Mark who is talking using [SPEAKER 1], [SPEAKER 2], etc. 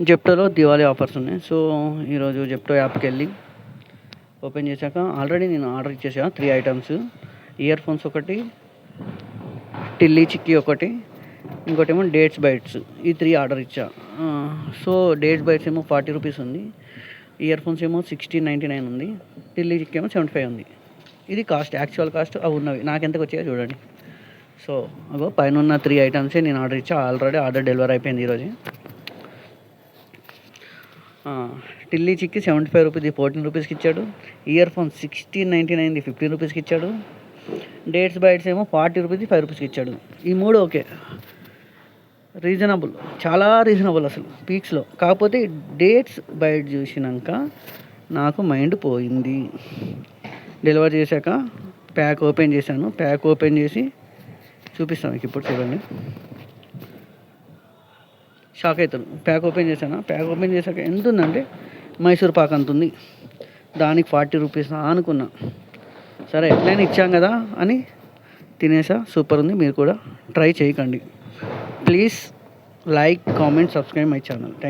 [SPEAKER 1] జెప్టోలో Diwali offers ఉన్నాయి. So, ఈరోజు Zepto యాప్‌కెళ్ళి open చేశాక ఆల్రెడీ నేను ఆర్డర్ ఇచ్చేసా 3 ఐటెమ్స్. ఇయర్ ఫోన్స్ ఒకటి, టిల్లీ చిక్కీ ఒకటి, ఇంకోటేమో డేట్స్ బైట్స్. ఈ 3 ఆర్డర్ ఇచ్చా. సో, డేట్స్ బైట్స్ ఏమో 40 రూపీస్ ఉంది. ఇయర్ ఫోన్స్ ఏమో 1699 ఉంది. టిల్లీ చిక్కీ ఏమో 75 ఉంది. ఇది కాస్ట్, యాక్చువల్ కాస్ట్ అవి ఉన్నవి. నాకెంతకు వచ్చాయో చూడండి. సో, అగో పైనున్న 3 ఐటమ్సే నేను ఆర్డర్ ఇచ్చా. ఆల్రెడీ ఆర్డర్ డెలివరీ అయిపోయింది ఈరోజే. టిల్లీ చిక్కీ 75 రూపీస్ది 14 రూపీస్కి ఇచ్చాడు. ఇయర్ ఫోన్ 1699ది 15 రూపీస్కి ఇచ్చాడు. డేట్స్ బైట్స్ ఏమో 40 రూపీస్ది 5 రూపీస్కి ఇచ్చాడు. ఈ 3 ఓకే, రీజనబుల్, చాలా రీజనబుల్ అసలు పీక్స్లో. కాకపోతే డేట్స్ బైట్ చూసినాక నాకు మైండ్ పోయింది. డెలివరీ చేశాక ప్యాక్ ఓపెన్ చేశాను. ప్యాక్ ఓపెన్ చేసి చూపిస్తాను మీకు ఇప్పుడు, చూడండి. షాక్ అవుతాను. ప్యాక్ ఓపెన్ చేశాను. ప్యాక్ ఓపెన్ చేశాక ఎంత ఉందంటే మైసూర్ పాక్ అంత ఉంది. దానికి 40 రూపీస్ అనుకున్నా. సరే ఎట్లయినా ఇచ్చాం కదా అని తినేసా. సూపర్ ఉంది. మీరు కూడా ట్రై చేయకండి. Please like, comment, subscribe my channel. Thank you.